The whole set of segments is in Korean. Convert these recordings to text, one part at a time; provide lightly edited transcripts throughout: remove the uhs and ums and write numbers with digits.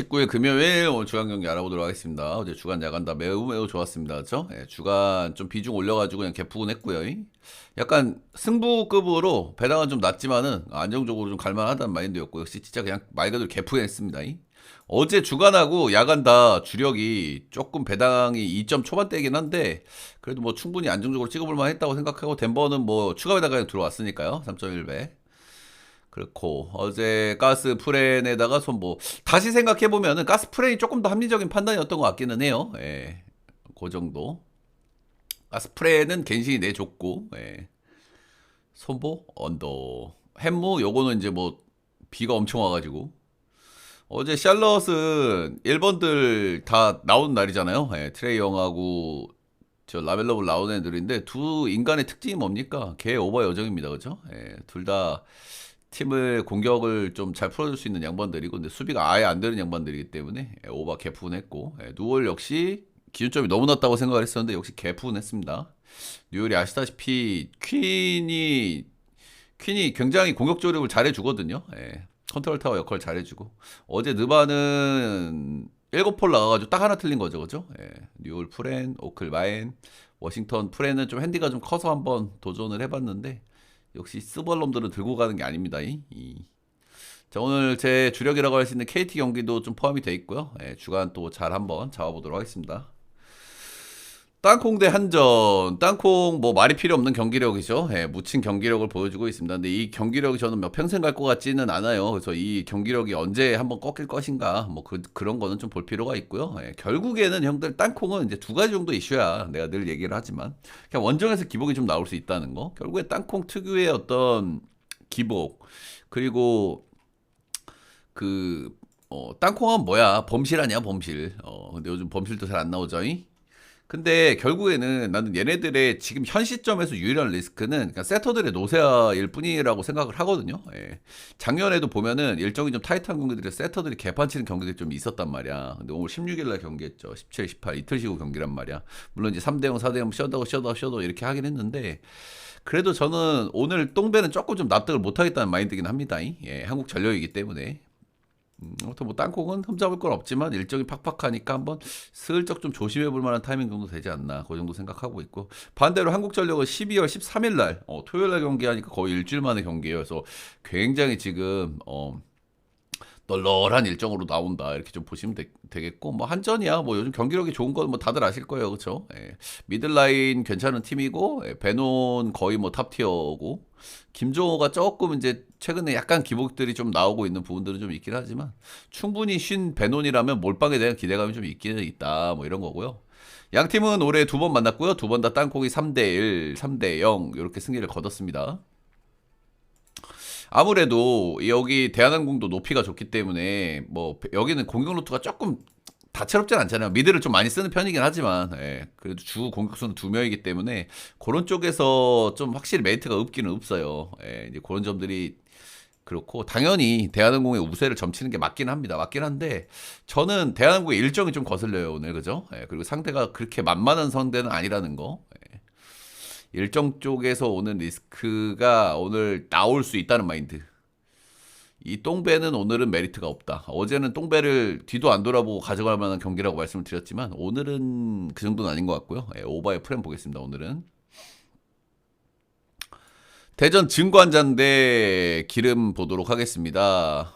19일 금요일 오늘 주간 경기 알아보도록 하겠습니다. 어제 주간 야간 다 매우 좋았습니다. 그렇죠? 예, 주간 좀 비중 올려가지고 그냥 개푸근 했고요. 약간 승부급으로 배당은 좀 낮지만은 안정적으로 좀 갈만하다는 마인드였고 역시 진짜 그냥 말 그대로 개푸근 했습니다. 어제 주간하고 야간 다 주력이 조금 배당이 2점 초반대이긴 한데 그래도 뭐 충분히 안정적으로 찍어볼 만했다고 생각하고 덴버는 뭐 추가 배당 그냥 들어왔으니까요. 3.1배. 그렇고 어제 가스 프렌에다가 손보 다시 생각해 보면은 가스 프렌이 조금 더 합리적인 판단이었던 것 같기는 해요. 예, 그 정도. 가스 프렌은 갱신이 내줬고, 예. 손보 언더 햄무 요거는 이제 뭐 비가 엄청 와가지고 어제 샬럿은 1번들 다 나온 날이잖아요. 예, 트레이 영하고 저 라멜로브 나온 애들인데 두 인간의 특징이 뭡니까? 개 오버 여정입니다, 그죠? 예, 둘 다 팀을 공격을 좀 잘 풀어줄 수 있는 양반들이고, 근데 수비가 아예 안 되는 양반들이기 때문에 예, 오버 개푸근했고, 예, 누월 역시 기준점이 너무 낮다고 생각을 했었는데 역시 개푸근했습니다. 뉴올이 아시다시피 퀸이 굉장히 공격 조립을 잘해주거든요. 예, 컨트롤 타워 역할 잘해주고 어제 느바는 7폴 나가가지고 딱 하나 틀린 거죠, 그죠? 예, 뉴올 프렌, 오클 마엔, 워싱턴 프렌은 좀 핸디가 좀 커서 한번 도전을 해봤는데 역시 스벌놈들은 들고 가는 게 아닙니다. 자, 오늘 제 주력이라고 할 수 있는 KT 경기도 좀 포함이 돼 있고요. 예, 주간 또 잘 한번 잡아보도록 하겠습니다. 땅콩 대 한전. 땅콩 뭐 말이 필요 없는 경기력이죠. 예, 묻힌 경기력을 보여주고 있습니다. 근데 이 경기력이 저는 몇 평생 갈 것 같지는 않아요. 그래서 이 경기력이 언제 한번 꺾일 것인가 뭐 그런 거는 좀 볼 필요가 있고요. 예, 결국에는 형들 땅콩은 이제 두 가지 정도 이슈야. 내가 늘 얘기를 하지만 그냥 원정에서 기복이 좀 나올 수 있다는 거. 결국에 땅콩 특유의 어떤 기복 그리고 땅콩은 뭐야? 범실 아니야, 범실. 근데 요즘 범실도 잘 안 나오죠. 근데 결국에는 나는 얘네들의 지금 현 시점에서 유일한 리스크는 그냥 세터들의 노세아일 뿐이라고 생각을 하거든요. 예. 작년에도 보면은 일정이 좀 타이트한 경기들이 세터들이 개판치는 경기들이 좀 있었단 말이야. 근데 오늘 16일 날 경기했죠. 17, 18 이틀 쉬고 경기란 말이야. 물론 이제 3대0, 4대0 셔더 이렇게 하긴 했는데 그래도 저는 오늘 똥배는 조금 좀 납득을 못 하겠다는 마인드긴 합니다. 예, 한국 전력이기 때문에. 아무튼 뭐 땅콩은 흠잡을 건 없지만 일정이 팍팍하니까 한번 슬쩍 좀 조심해 볼 만한 타이밍 정도 되지 않나 그 정도 생각하고 있고 반대로 한국전력은 12월 13일 날 토요일 날 경기하니까 거의 일주일 만에 경기예요. 그래서 굉장히 지금 널널한 일정으로 나온다 이렇게 좀 보시면 되겠고 뭐 한전이야 뭐 요즘 경기력이 좋은 건 뭐 다들 아실 거예요, 그렇죠? 예. 미들라인 괜찮은 팀이고 예. 베논 거의 뭐 탑티어고 김종호가 조금 이제 최근에 약간 기복들이 좀 나오고 있는 부분들은 좀 있긴 하지만 충분히 쉰 베논이라면 몰빵에 대한 기대감이 좀 있기는 있다 뭐 이런 거고요. 양 팀은 올해 두 번 만났고요. 두 번 다 땅콩이 3대1, 3대0 이렇게 승리를 거뒀습니다. 아무래도 여기 대한항공도 높이가 좋기 때문에 뭐 여기는 공격 루트가 조금 다채롭진 않잖아요. 미드를 좀 많이 쓰는 편이긴 하지만 예, 그래도 주 공격수는 두 명이기 때문에 그런 쪽에서 좀 확실히 메리트가 없기는 없어요. 예, 이제 그런 점들이 그렇고 당연히 대한항공의 우세를 점치는 게 맞긴 합니다. 맞긴 한데 저는 대한항공의 일정이 좀 거슬려요 오늘, 그죠? 예, 그리고 상대가 그렇게 만만한 상대는 아니라는 거. 예. 일정 쪽에서 오는 리스크가 오늘 나올 수 있다는 마인드. 이 똥배는 오늘은 메리트가 없다. 어제는 똥배를 뒤도 안 돌아보고 가져갈 만한 경기라고 말씀을 드렸지만 오늘은 그 정도는 아닌 것 같고요. 예, 오버의 프레임 보겠습니다. 오늘은 대전 증관장 대 기름 보도록 하겠습니다.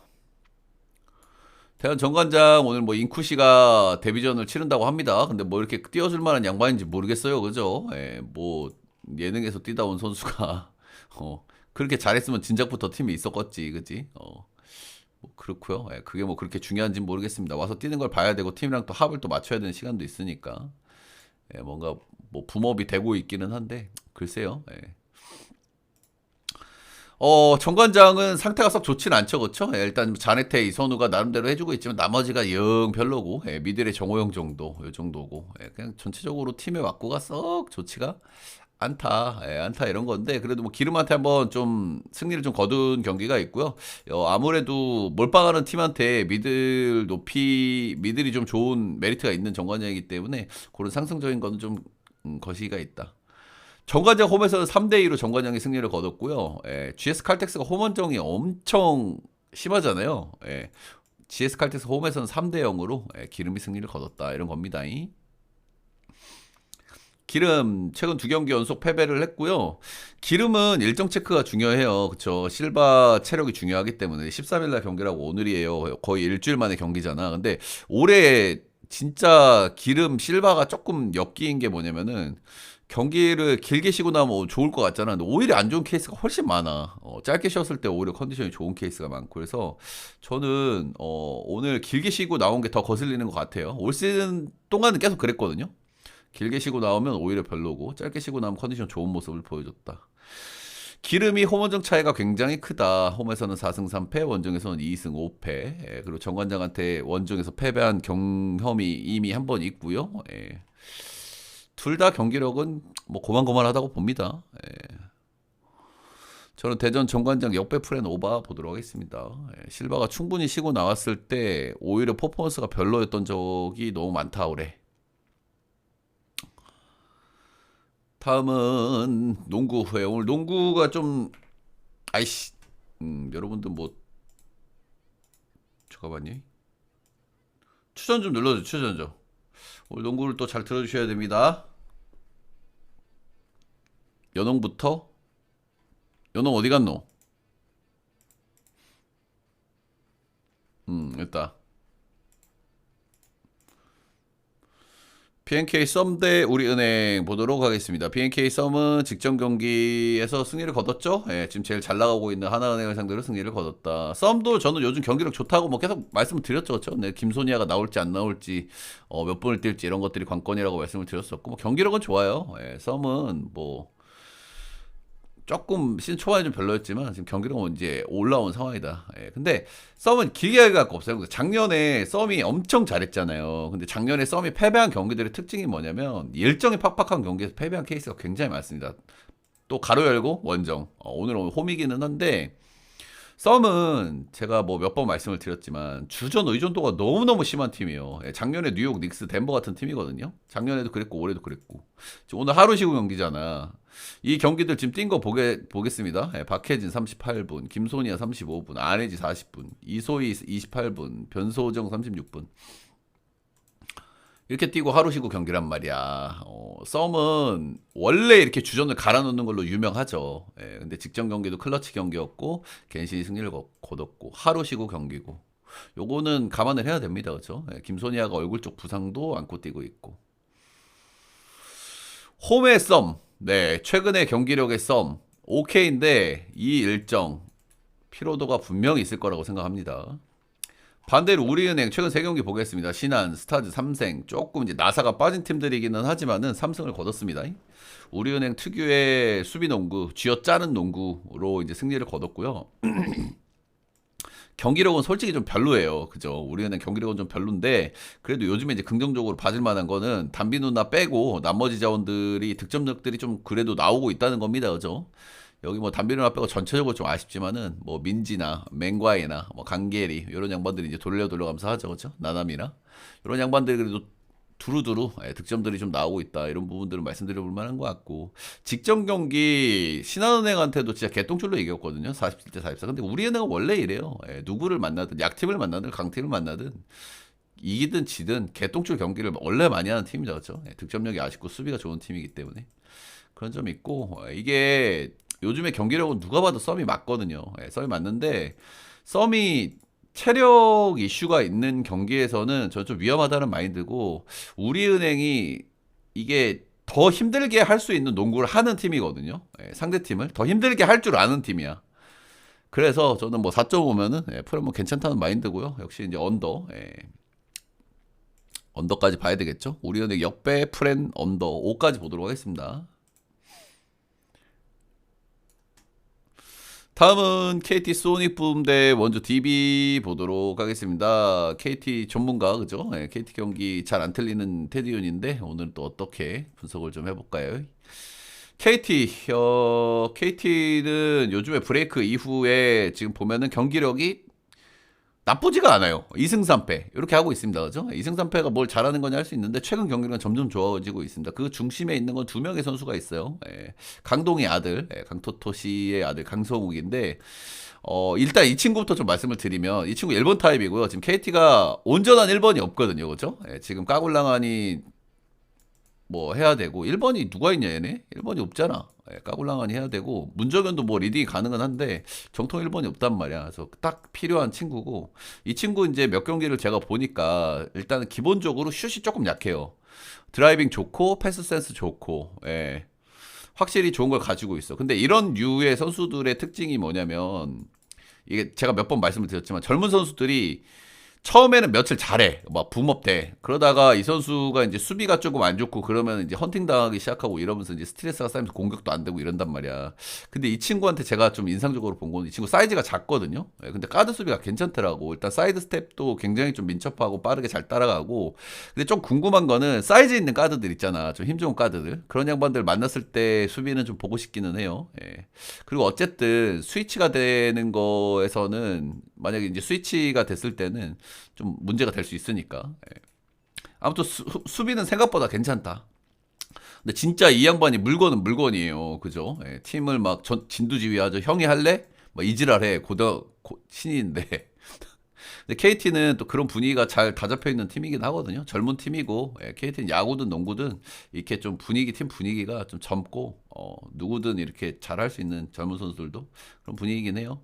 대전 정관장 오늘 뭐 인쿠시가 데뷔전을 치른다고 합니다. 근데 뭐 이렇게 뛰어줄 만한 양반인지 모르겠어요, 그죠? 예, 뭐 예능에서 뛰다 온 선수가 그렇게 잘했으면 진작부터 팀에 있었겠지, 그지? 뭐 그렇고요. 예, 그게 뭐 그렇게 중요한지는 모르겠습니다. 와서 뛰는 걸 봐야 되고 팀이랑 또 합을 또 맞춰야 되는 시간도 있으니까 예, 뭔가 뭐 붐업이 되고 있기는 한데 글쎄요. 예. 정관장은 상태가 썩 좋진 않죠, 그쵸? 예, 일단 자네테 이선우가 나름대로 해주고 있지만 나머지가 영 별로고 예, 미들의 정호영 정도, 요 정도고 예, 그냥 전체적으로 팀의 왁구가 썩 좋지가 안타, 예, 안타 이런 건데 그래도 뭐 기름한테 한번 좀 승리를 좀 거둔 경기가 있고요. 아무래도 몰빵하는 팀한테 미들이 좀 좋은 메리트가 있는 정관장이기 때문에 그런 상승적인 거는 좀 거시기가 있다. 정관장 홈에서는 3대2로 정관장이 승리를 거뒀고요. 예, GS 칼텍스가 홈 원정이 엄청 심하잖아요. 예, GS 칼텍스 홈에서는 3대 0으로 기름이 승리를 거뒀다. 이런 겁니다. 기름 최근 2경기 연속 패배를 했고요. 기름은 일정 체크가 중요해요. 그쵸? 실바 체력이 중요하기 때문에 13일날 경기라고 오늘이에요. 거의 일주일 만에 경기잖아. 근데 올해 진짜 기름 실바가 조금 엮인 게 뭐냐면은 경기를 길게 쉬고 나면 좋을 것 같잖아. 근데 오히려 안 좋은 케이스가 훨씬 많아. 짧게 쉬었을 때 오히려 컨디션이 좋은 케이스가 많고. 그래서 저는 오늘 길게 쉬고 나온 게 더 거슬리는 것 같아요. 올 시즌 동안은 계속 그랬거든요. 길게 쉬고 나오면 오히려 별로고 짧게 쉬고 나면 컨디션 좋은 모습을 보여줬다. 기름이 홈 원정 차이가 굉장히 크다. 홈에서는 4승 3패, 원정에서는 2승 5패. 그리고 정관장한테 원정에서 패배한 경험이 이미 한 번 있고요. 둘 다 경기력은 뭐 고만고만하다고 봅니다. 저는 대전 정관장 역배 프렌 오바 보도록 하겠습니다. 실바가 충분히 쉬고 나왔을 때 오히려 퍼포먼스가 별로였던 적이 너무 많다 올해. 다음은 농구 후에 오늘 농구가 좀 아이씨 여러분들 뭐 잠깐만요. 추천 좀 눌러줘. 추천 좀. 오늘 농구를 또 잘 들어주셔야 됩니다. 연홍부터 연홍 어디 갔노? 일단 BNK 썸 대 우리은행 보도록 하겠습니다. BNK 썸은 직전 경기에서 승리를 거뒀죠. 지금 제일 잘 나가고 있는 하나은행을 상대로 승리를 거뒀다. 썸도 저는 요즘 경기력 좋다고 뭐 계속 말씀을 드렸죠. 그렇죠? 네, 김소니아가 나올지 안 나올지 몇 분을 뛸지 이런 것들이 관건이라고 말씀을 드렸었고 뭐 경기력은 좋아요. 썸은 뭐 조금 시즌 초반에 좀 별로였지만 지금 경기력은 이제 올라온 상황이다. 근데 썸은 길게 할 갖고 없어요. 작년에 썸이 엄청 잘했잖아요. 근데 작년에 썸이 패배한 경기들의 특징이 뭐냐면 일정이 팍팍한 경기에서 패배한 케이스가 굉장히 많습니다. 또 가로 열고 원정. 오늘은 홈이기는 한데 썸은 제가 뭐 몇 번 말씀을 드렸지만 주전 의존도가 너무너무 심한 팀이에요. 작년에 뉴욕 닉스 덴버 같은 팀이거든요. 작년에도 그랬고 올해도 그랬고. 오늘 하루 쉬고 경기잖아. 이 경기들 지금 뛴 거 보겠습니다. 박혜진 38분, 김소니아 35분, 안혜지 40분, 이소희 28분, 변소정 36분. 이렇게 뛰고 하루 쉬고 경기란 말이야. 썸은 원래 이렇게 주전을 갈아놓는 걸로 유명하죠. 근데 직전 경기도 클러치 경기였고 겐신이 승리를 거뒀고 하루 쉬고 경기고. 요거는 감안을 해야 됩니다. 그렇죠? 김소니아가 얼굴 쪽 부상도 안고 뛰고 있고. 홈의 썸. 네, 최근의 경기력의 썸. 오케이인데 이 일정 피로도가 분명히 있을 거라고 생각합니다. 반대로 우리은행 최근 3경기 보겠습니다. 신한, 스타즈, 삼생 조금 이제 나사가 빠진 팀들이기는 하지만은 3승을 거뒀습니다. 우리은행 특유의 수비 농구, 쥐어짜는 농구로 이제 승리를 거뒀고요. 경기력은 솔직히 좀 별로예요. 그죠? 우리은행 경기력은 좀 별론데 그래도 요즘에 이제 긍정적으로 봐줄 만한 거는 담비 누나 빼고 나머지 자원들이 득점력들이 좀 그래도 나오고 있다는 겁니다. 그죠? 여기 뭐 담비 누나 빼고 전체적으로 좀 아쉽지만은 뭐 민지나 맹과이나 뭐 강계리 이런 양반들이 이제 돌려가면서 하죠. 그죠? 나남이나 이런 양반들이 그래도 두루두루 득점들이 좀 나오고 있다. 이런 부분들을 말씀드려 볼 만한 것 같고 직전 경기 신한은행한테도 진짜 개똥줄로 이겼거든요. 47대 44. 근데 우리은행은 원래 이래요. 누구를 만나든 약팀을 만나든 강팀을 만나든 이기든 지든 개똥줄 경기를 원래 많이 하는 팀이죠. 그렇죠? 득점력이 아쉽고 수비가 좋은 팀이기 때문에 그런 점이 있고 이게 요즘에 경기력은 누가 봐도 썸이 맞거든요. 썸이 맞는데 썸이 체력 이슈가 있는 경기에서는 저 좀 위험하다는 마인드고 우리은행이 이게 더 힘들게 할 수 있는 농구를 하는 팀이거든요. 상대팀을 더 힘들게 할 줄 아는 팀이야. 그래서 저는 뭐 4.5면은 프로 뭐 괜찮다는 마인드고요. 역시 이제 언더까지 봐야 되겠죠. 우리은행 역배 프렌 언더 5까지 보도록 하겠습니다. 다음은 KT 소닉붐 대 원주 DB 보도록 하겠습니다. KT 전문가 그죠? KT 경기 잘 안 틀리는 테디윤인데 오늘 또 어떻게 분석을 좀 해볼까요? KT는 요즘에 브레이크 이후에 지금 보면은 경기력이 나쁘지가 않아요. 2승 3패 이렇게 하고 있습니다. 그죠? 2승 3패가 뭘 잘하는 거냐 할 수 있는데 최근 경기는 점점 좋아지고 있습니다. 그 중심에 있는 건 두 명의 선수가 있어요. 예, 강동의 아들, 강토토 씨의 아들 강성욱인데 일단 이 친구부터 좀 말씀을 드리면 이 친구 1번 타입이고요. 지금 KT가 온전한 1번이 없거든요. 그죠? 예, 지금 까굴랑하니 뭐 해야 되고 1번이 누가 있냐 얘네? 1번이 없잖아. 예, 까굴랑하니 해야 되고 문정현도 뭐 리딩이 가능은 한데 정통 1번이 없단 말이야. 그래서 딱 필요한 친구고 이 친구 이제 몇 경기를 제가 보니까 일단은 기본적으로 슛이 조금 약해요. 드라이빙 좋고 패스 센스 좋고 예. 확실히 좋은 걸 가지고 있어. 근데 이런 류의 선수들의 특징이 뭐냐면 이게 제가 몇 번 말씀을 드렸지만 젊은 선수들이 처음에는 며칠 잘해. 막 붐업 돼. 그러다가 이 선수가 이제 수비가 조금 안 좋고 그러면 이제 헌팅 당하기 시작하고 이러면서 이제 스트레스가 쌓이면서 공격도 안 되고 이런단 말이야. 근데 이 친구한테 제가 좀 인상적으로 본 건 이 친구 사이즈가 작거든요. 예, 근데 가드 수비가 괜찮더라고. 일단 사이드 스텝도 굉장히 좀 민첩하고 빠르게 잘 따라가고. 근데 좀 궁금한 거는 사이즈 있는 가드들 있잖아. 좀 힘 좋은 가드들. 그런 양반들 만났을 때 수비는 좀 보고 싶기는 해요. 예. 그리고 어쨌든 스위치가 되는 거에서는 만약에 이제 스위치가 됐을 때는 좀 문제가 될 수 있으니까. 예. 아무튼 수비는 생각보다 괜찮다. 근데 진짜 이 양반이 물건은 물건이에요. 그죠? 예, 팀을 막 진두지휘하죠. 형이 할래? 막 이지랄해. 신인인데. 근데 KT는 또 그런 분위기가 잘 다잡혀 있는 팀이긴 하거든요. 젊은 팀이고, 예, KT는 야구든 농구든 이렇게 좀 팀 분위기가 좀 젊고, 누구든 이렇게 잘할 수 있는 젊은 선수들도 그런 분위기긴 해요.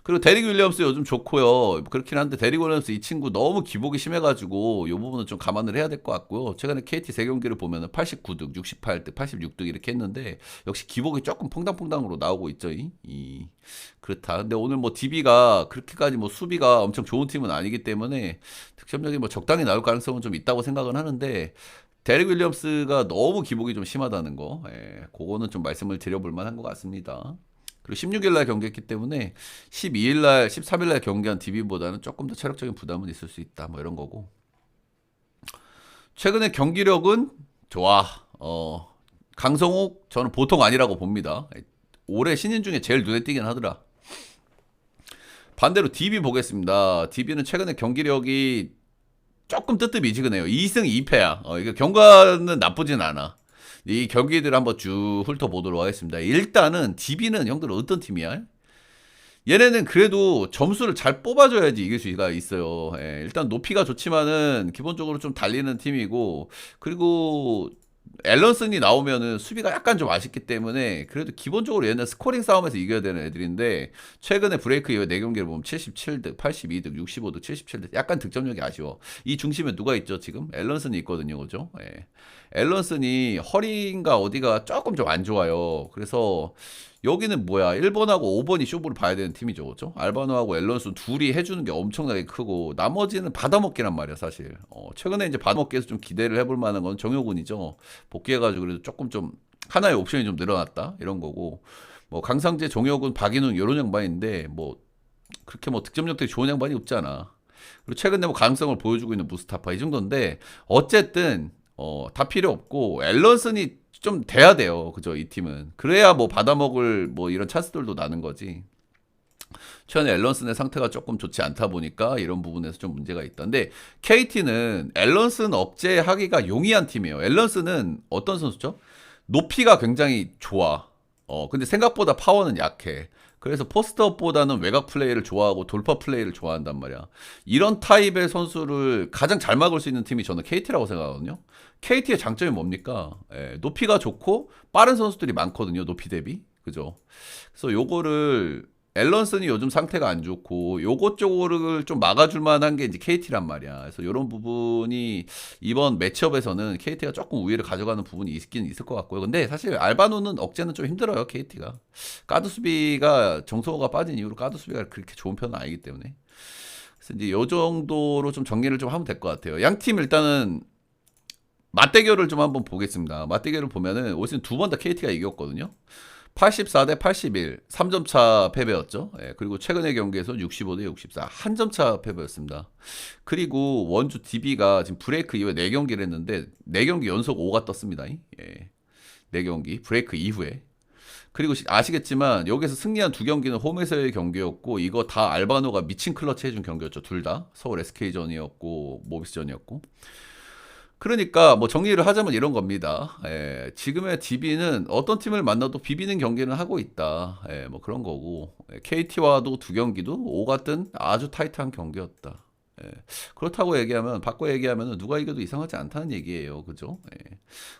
그리고 데릭 윌리엄스 요즘 좋고요. 그렇긴 한데 데릭 윌리엄스 이 친구 너무 기복이 심해가지고 이 부분은 좀 감안을 해야 될 것 같고요. 최근에 KT 세 경기를 보면은 89득, 68득, 86득 이렇게 했는데 역시 기복이 조금 퐁당퐁당으로 나오고 있죠. 그렇다. 근데 오늘 뭐 DB가 그렇게까지 뭐 수비가 엄청 좋은 팀은 아니기 때문에 득점력이 뭐 적당히 나올 가능성은 좀 있다고 생각은 하는데 데릭 윌리엄스가 너무 기복이 좀 심하다는 거, 그거는 좀 말씀을 드려볼 만한 것 같습니다. 그리고 16일 날 경기했기 때문에 12일 날, 13일 날 경기한 DB보다는 조금 더 체력적인 부담은 있을 수 있다. 뭐 이런 거고. 최근에 경기력은 좋아. 강성욱 저는 보통 아니라고 봅니다. 올해 신인 중에 제일 눈에 띄긴 하더라. 반대로 DB 보겠습니다. DB는 최근에 경기력이 조금 뜨뜻미지근해요. 2승 2패야. 이거 경과는 나쁘진 않아. 이 경기들 한번 쭉 훑어보도록 하겠습니다. 일단은 DB는 형들 어떤 팀이야? 얘네는 그래도 점수를 잘 뽑아줘야지 이길 수가 있어요. 예, 일단 높이가 좋지만은 기본적으로 좀 달리는 팀이고 그리고 앨런슨이 나오면은 수비가 약간 좀 아쉽기 때문에 그래도 기본적으로 얘는 스코링 싸움에서 이겨야 되는 애들인데 최근에 브레이크 이후 4경기를 보면 77득, 82득, 65득, 77득 약간 득점력이 아쉬워. 이 중심에 누가 있죠 지금? 앨런슨이 있거든요. 그죠? 예. 앨런슨이 허리인가 어디가 조금 좀 안 좋아요. 그래서 여기는 뭐야 1번하고 5번이 쇼부를 봐야 되는 팀이죠. 그죠? 알바노하고 앨런슨 둘이 해주는 게 엄청나게 크고 나머지는 받아먹기란 말이야 사실. 최근에 이제 받아먹기에서 좀 기대를 해볼 만한 건 정효군이죠. 복귀해가지고 그래도 조금 좀 하나의 옵션이 좀 늘어났다 이런 거고 뭐 강상재, 정효군, 박인웅 이런 양반인데 뭐 그렇게 뭐 득점력들이 좋은 양반이 없잖아. 그리고 최근에 뭐 가능성을 보여주고 있는 무스타파 이 정도인데 어쨌든 다 필요 없고 앨런슨이 좀 돼야 돼요. 그죠? 이 팀은. 그래야 뭐 받아먹을 뭐 이런 찬스들도 나는 거지. 최근에 앨런슨의 상태가 조금 좋지 않다 보니까 이런 부분에서 좀 문제가 있던데 KT는 앨런슨 억제하기가 용이한 팀이에요. 앨런슨은 어떤 선수죠? 높이가 굉장히 좋아. 근데 생각보다 파워는 약해. 그래서 포스트업보다는 외곽 플레이를 좋아하고 돌파 플레이를 좋아한단 말이야. 이런 타입의 선수를 가장 잘 막을 수 있는 팀이 저는 KT라고 생각하거든요. KT의 장점이 뭡니까? 높이가 좋고 빠른 선수들이 많거든요. 높이 대비. 그죠? 그래서 요거를 앨런슨이 요즘 상태가 안 좋고 요것 쪽을 좀 막아줄 만한 게 이제 KT란 말이야. 그래서 이런 부분이 이번 매치업에서는 KT가 조금 우위를 가져가는 부분이 있긴 있을 것 같고요. 근데 사실 알바노는 억제는 좀 힘들어요. KT가 가드 수비가 정성호가 빠진 이후로 가드 수비가 그렇게 좋은 편은 아니기 때문에 그래서 이제 요 정도로 좀 정리를 좀 하면 될 것 같아요. 양 팀 일단은 맞대결을 좀 한번 보겠습니다. 맞대결을 보면은 올 시즌 두 번 다 KT가 이겼거든요. 84대 81, 3점 차 패배였죠. 그리고 최근의 경기에서 65대 64, 한 점 차 패배였습니다. 그리고 원주 DB가 지금 브레이크 이후에 4경기를 했는데 4경기 연속 5가 떴습니다. 4경기 브레이크 이후에. 그리고 아시겠지만 여기서 승리한 두 경기는 홈에서의 경기였고 이거 다 알바노가 미친 클러치 해준 경기였죠. 둘 다. 서울 SK전이었고 모비스전이었고. 그러니까 뭐 정리를 하자면 이런 겁니다. 지금의 DB는 어떤 팀을 만나도 비비는 경기는 하고 있다. 뭐 그런 거고 KT와도 두 경기도 오 같은 아주 타이트한 경기였다. 그렇다고 얘기하면 바꿔 얘기하면 누가 이겨도 이상하지 않다는 얘기예요. 그죠?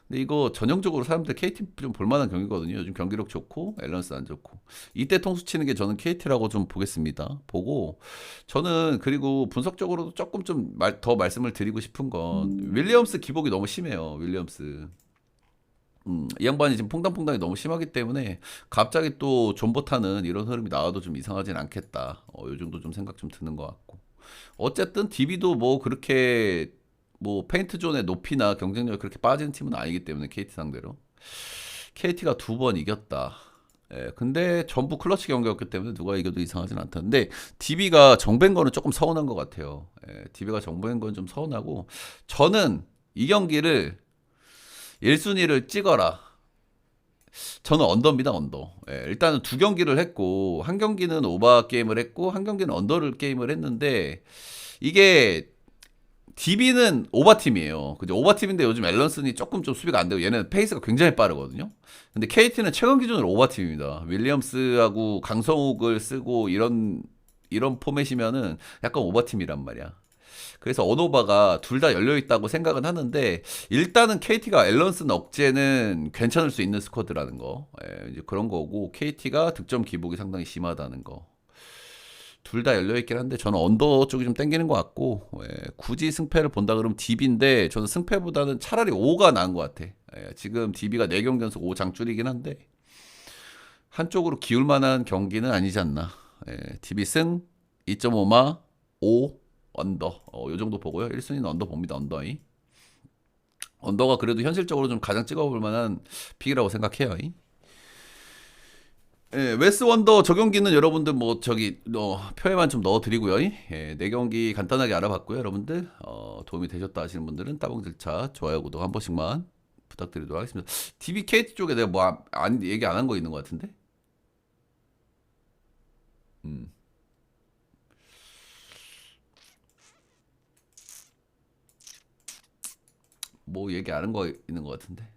근데 이거 전형적으로 사람들 KT 좀 볼만한 경기거든요. 요즘 경기력 좋고 밸런스 안 좋고 이때 통수 치는 게 저는 KT라고 좀 보겠습니다. 보고 저는 그리고 분석적으로도 조금 좀 더 말씀을 드리고 싶은 건 윌리엄스 기복이 너무 심해요. 윌리엄스. 이 양반이 지금 퐁당퐁당이 너무 심하기 때문에 갑자기 또 존버타는 이런 흐름이 나와도 좀 이상하진 않겠다. 요 정도 좀 생각 좀 드는 것 같고. 어쨌든 DB도 뭐 그렇게 뭐 페인트 존의 높이나 경쟁력이 그렇게 빠지는 팀은 아니기 때문에 KT 상대로 KT가 두 번 이겼다. 근데 전부 클러치 경기였기 때문에 누가 이겨도 이상하진 않다는데 DB가 정배인 거는 조금 서운한 것 같아요. DB가 정배인 건 좀 서운하고 저는 이 경기를 1순위를 찍어라. 저는 언더입니다, 언더. 일단은 두 경기를 했고, 한 경기는 오바 게임을 했고, 한 경기는 언더를 게임을 했는데, 이게, DB는 오바팀이에요. 그죠? 오바팀인데 요즘 앨런슨이 조금 좀 수비가 안 되고, 얘는 페이스가 굉장히 빠르거든요. 근데 KT는 최근 기준으로 오바팀입니다. 윌리엄스하고 강성욱을 쓰고, 이런 포맷이면은 약간 오바팀이란 말이야. 그래서 언오바가 둘 다 열려 있다고 생각은 하는데 일단은 KT가 앨런슨 억제는 괜찮을 수 있는 스쿼드라는 거, 이제 그런 거고 KT가 득점 기복이 상당히 심하다는 거. 둘 다 열려 있긴 한데 저는 언더 쪽이 좀 땡기는 것 같고 굳이 승패를 본다 그러면 DB인데 저는 승패보다는 차라리 5가 나은 것 같아. 지금 DB가 4경기 연속 5 장줄이긴 한데 한쪽으로 기울 만한 경기는 아니지 않나. DB 승 2.5마 5 언더. 요 정도 보고요. 1순위는 언더 봅니다. 언더이. 언더가 그래도 현실적으로 좀 가장 찍어볼 만한 픽이라고 생각해요. 웨스 원더 저 경기는 여러분들 뭐 저기 표에만 좀 넣어드리고요. 네 경기 간단하게 알아봤고요. 여러분들 도움이 되셨다 하시는 분들은 따봉질차 좋아요 구독 한 번씩만 부탁드리도록 하겠습니다. DBKT 쪽에 내가 뭐 얘기 안 한 거 있는 것 같은데? 뭐 얘기 안 한 거 있는 것 같은데?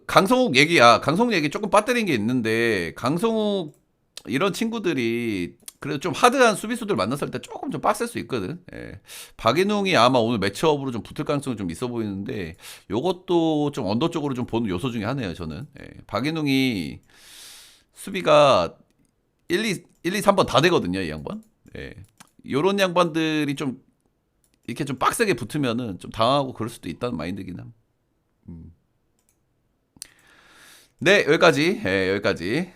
강성욱 얘기 조금 빠뜨린 게 있는데, 강성욱, 이런 친구들이, 그래도 좀 하드한 수비수들 만났을 때 조금 좀 빡셀 수 있거든. 박인웅이 아마 오늘 매치업으로 좀 붙을 가능성이 좀 있어 보이는데, 요것도 좀 언더 쪽으로 좀 보는 요소 중에 하나예요, 저는. 박인웅이 수비가 1, 2, 3번 다 되거든요, 이 양반. 요런 양반들이 좀, 이렇게 좀 빡세게 붙으면은 좀 당하고 그럴 수도 있다는 마인드긴 함. 네, 여기까지. 여기까지.